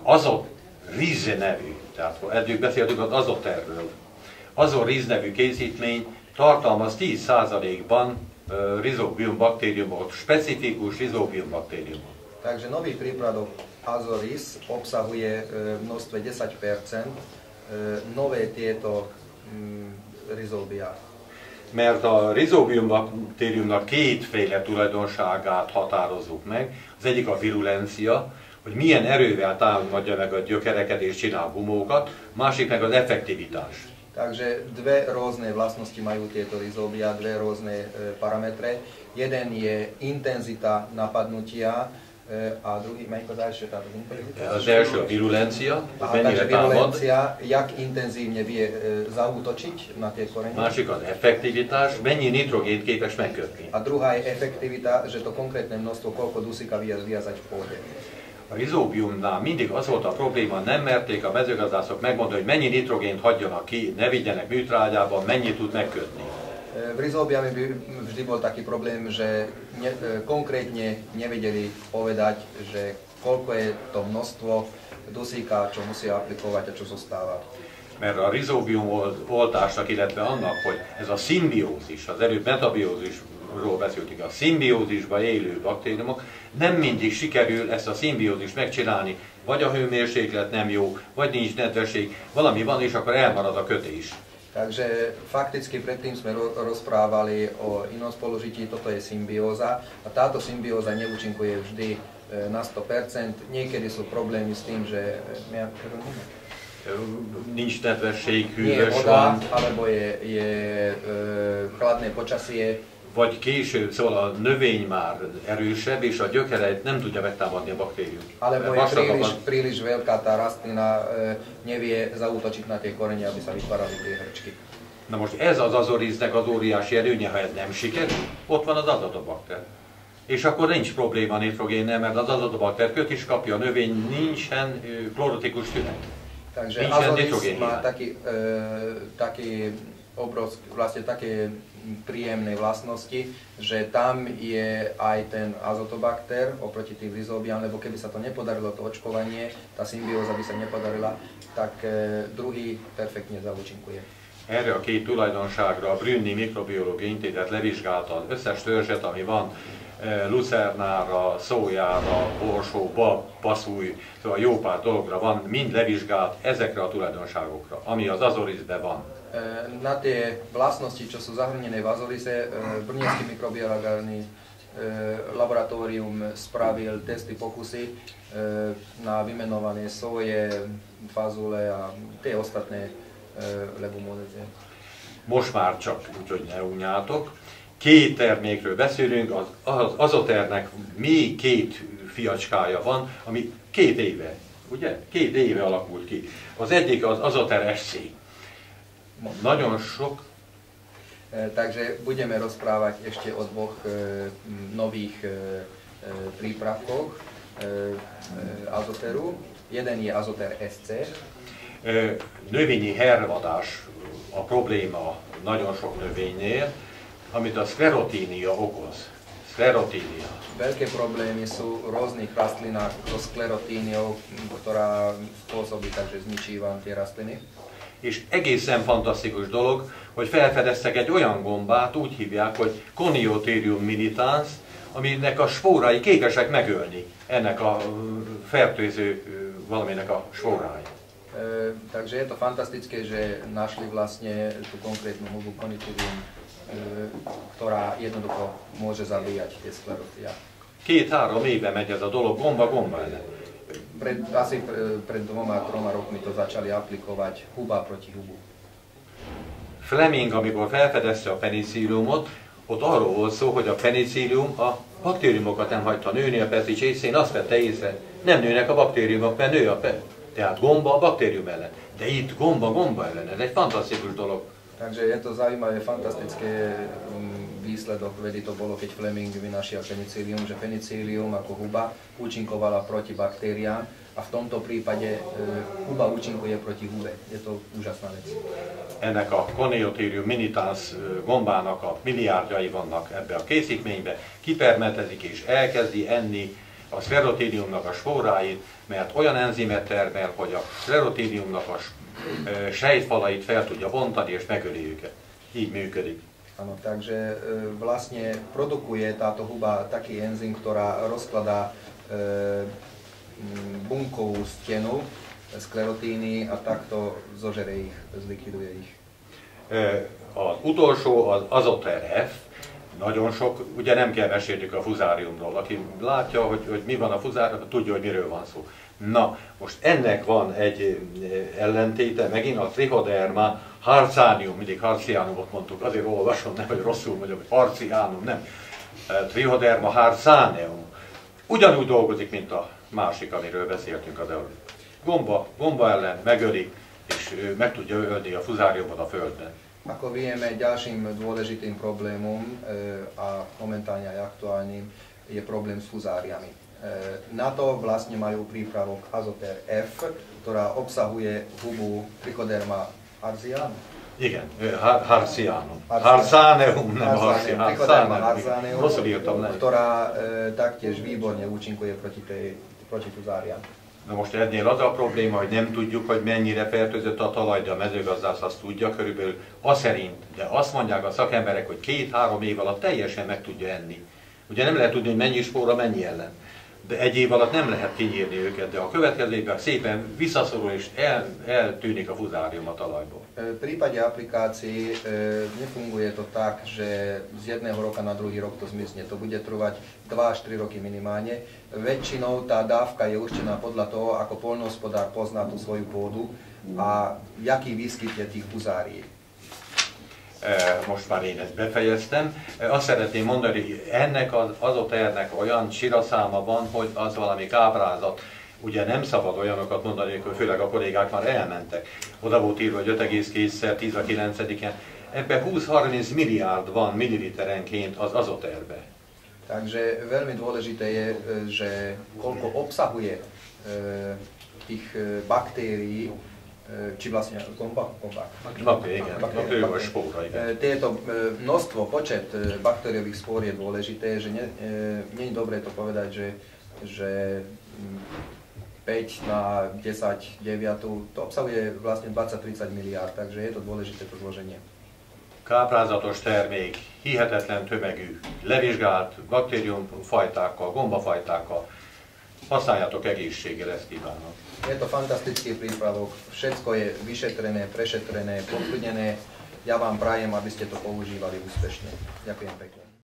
Azot-Riz nevű, tehát eddig beszéltünk az azoterről. Azot-Riz nevű készítmény tartalmaz 10%-ban rizóbium baktériumot, specifikus rizóbium baktériumot. Takže nový prípravok Azot-Riz obsahuje v množstve 10% nové tieto rizóbiák. Mert a rizóbium baktériumnak kétféle tulajdonságát határozzuk meg. Az egyik a virulencia, hogy milyen erővel támadja meg a gyökereket és csinál gumókat, másik meg az effektivitás. Takže dve rôzne vlastnosti majú tieto rizóbia, dve rôzne parametre. Jeden je intenzita napadnutia a druhý, melyik az első? Tehát az intenzita? Az első a virulencia, takže virulencia, jak intenzívne vie zaútočiť na tie korene. Másik az effektivitás, mennyi nitrogént képes megkötni. A druhá je efektivita, že to konkrétne množstvo, koľko dusíka vie zviazať v pôde. A rizóbiumnál mindig az volt a probléma, nem merték a mezőgazdászok megmondani, hogy mennyi nitrogént hagyjanak ki, ne vigyenek műtrágyában, mennyit tud megkötni. V rizóbiami by vždy bol taký problém, že konkrétne nevedeli povedať, že koľko je to množstvo dusíka, čo musia aplikovať a čo zostáva. Mert a rizóbium oltásnak, illetve annak, hogy ez a szimbiózis, az előbb metabiózisról beszéltük, a szimbiózisban élő baktériumok, nem mindig sikerül ezt a szimbiózist megcsinálni, vagy a hőmérséklet nem jó, vagy nincs nedvesség, valami van, és akkor elmarad a kötés. Takže fakticky predtým sme rozprávali o inom spolužití, toto je symbióza a táto symbióza neúčinkuje vždy na 100%. Niekedy sú problémy s tým, že nincs nedvesség, nie je hűvös voda, van, alebo je chladné počasie. vagy később, szóval a növény már erősebb, és a gyökereit nem tudja megtámadni a baktérium. Alebo je príliš veľká tá rastlina, nevie zaútočiť na tie korene, aby sa vytvárali tie hrčky. Na most ez az Azot-Riznek az óriási erőnye, ha ez nem sikerül, ott van az azotobakter. És akkor nincs probléma a nitrogénnel, mert az azotobakter köt is kapja, a növény nincsen klorotikus tünet. Takže Azot-Riz má taký obrovský, vlastne také príjemné vlastnosti, že tam je aj ten azotobakter oproti tým rizóbiám, lebo keby sa to nepodarilo, to očkovanie, tá symbióza by sa nepodarila, tak druhý perfektne zaúčinkuje. Erre a két tulajdonságra a Brünni Mikrobiológiai Intézet levizsgálta az összes törzset, ami van, lucernára, szójára, borsó, bab, paszúj, szóval jó pár dologra van, mind levizsgált ezekre a tulajdonságokra, ami az Azot-Rizben van. Na tie vlastnosti, čo sú zahrnené v Azot-Rize, Brněnský mikrobiologárny laboratórium spravil testy, pokusy na vymenované soje, fazule a tie ostatné legumózy. Most már csak, úgyhogy ne unjátok. Két termékről beszélünk, az Azoternek még két fiacskája van, ami 2 éve, ugye? 2 éve alakult ki. Az egyik az Azoter SC. Nagyon sok. Takže budeme rozprávať ešte o dvoch nových prípravkoch Azoteru. Jeden je Azoter SC. Növényi hervadás a probléma nagyon sok növénynél, amit a sklerotínia okoz. Sklerotínia. Veľké problémy sú v rôznych rastlinách so sklerotíniou, ktorá spôsobí, takže zničí vám tie rastliny. És egészen fantasztikus dolog, hogy felfedeztek egy olyan gombát, úgy hívják, hogy Coniotherium militans, aminek a spórái képesek megölni ennek a fertőző valaminek a spórái. Takže je to fantastické, že našli vlastne tú konkrétnu hubu Coniotherium, ktorá jednoducho môže zabíjať tie sklerotia. 2-3 éve megy ez a dolog gomba ellen. Asi pred 2-3 rokmi to začali aplikovať huba proti hubu. Fleming, amikor felfedezte a penicilliumot, ott arról volt szó, hogy a penicillium a baktériumokat nem hagyta nőni, a pesticsészén azt vette észre, nem nőnek a baktériumok, mert nő a tehát gomba a baktérium ellen. De itt gomba ellen, ez egy fantasztikus dolog. Takže je to zaujímavé, fantastické výsledok vedy to bolo, keď Fleming vynašiel penicillium, že penicillium ako huba účinkovala proti baktériám a v tomto prípade huba účinkuje proti huve. Je to úžasná vec. Ennek a Coniotherium militans gombának a milliárdjai vannak ebbe a készítménybe, kipermetezik és elkezdi enni a Sclerotidiumnak a spóráit, mert olyan enzimet termel, hogy a Sclerotidiumnak a sejtfalait fel tudja bontani és megöli őket. Így működik. Áno, takže vlastne produkuje táto huba taký enzym, ktorá rozkladá bunkovú stenu, sklerotíny a takto zožere ich, zlikviduje ich. Az utolsó az Azoter F. Nagyon sok, ugye nem kell mesélnünk a fuzáriumról. Aki látja, hogy mi van a fuzáriumban, tudja, hogy miről van szó. Na, most ennek van egy ellentéte, megint a Trichoderma harcanium, mindig harcianumot mondtuk, azért olvasom, nem, hogy rosszul mondjam, hogy harcianum, nem. Trichoderma harcaneum. Ugyanúgy dolgozik, mint a másik, amiről beszéltünk az előbb. Gomba ellen megöli, és meg tudja ölni a fuzáriumot a földben. Ako vieme, ďalším dôležitým problémom a momentálne aj aktuálnym je problém s fuzáriami. Na to vlastne majú prípravok Azoter F, ktorá obsahuje hubu Trichoderma harzianum. Igen, harcianum. Harcaneum, nem harcianum. Rosszul írtam, nem. Ktorá taktiež výborne účinkuje proti fuzáriám. Na most ennél az a probléma, hogy nem tudjuk, hogy mennyire fertőzött a talaj, de a mezőgazdász azt tudja körülbelül, szerint, de azt mondják a szakemberek, hogy 2-3 év alatt teljesen meg tudja enni. Ugye nem lehet tudni, hogy mennyi spóra, mennyi ellen. De egy év alatt nem lehet kinyírni őket, de a következő évben szépen visszaszorul és eltűnik a fuzárium a talajból. V prípade aplikácií nefunguje to tak, že z jedného roka na druhý rok to zmizne. To bude trvať 2 až 3 roky minimálne. Väčšinou tá dávka je určená podľa toho, ako poľnohospodár pozná tú svoju pôdu a jaký výskyt je tých fuzárií. Most már én ezt befejeztem. Azt szeretném mondani, hogy ennek az Azoternek olyan csiraszáma van, hogy az valami káprázat. Ugye nem szabad olyanokat mondani, hogy főleg a kollégák már elmentek. Oda volt írva, hogy 5,2-szer 10 a 9-en. Ebben 20-30 miliárd van milliliterenként az Azoterbe. Takže veľmi dôležité je, že koľko obsahuje tých baktérií, či vlastne gomba? Baktériová spóra, igen. Tieto množstvo, počet baktériových spór je dôležité, že nie je dobré to povedať, že 5 na 10 deviatu, to obsahuje vlastne 20-30 miliárd, takže je to dôležité to zloženie. Káprázatos termék, hihetetlen tömegű, levizsgált baktériumfajtákkal, gombafajtákkal. Használjátok egészséggel, ezt kívánok. Je to fantastický prípravok, všetko je vyšetrené, prešetrené, potvrdené. Ja vám prajem, aby ste to používali úspešne. Ďakujem pekne.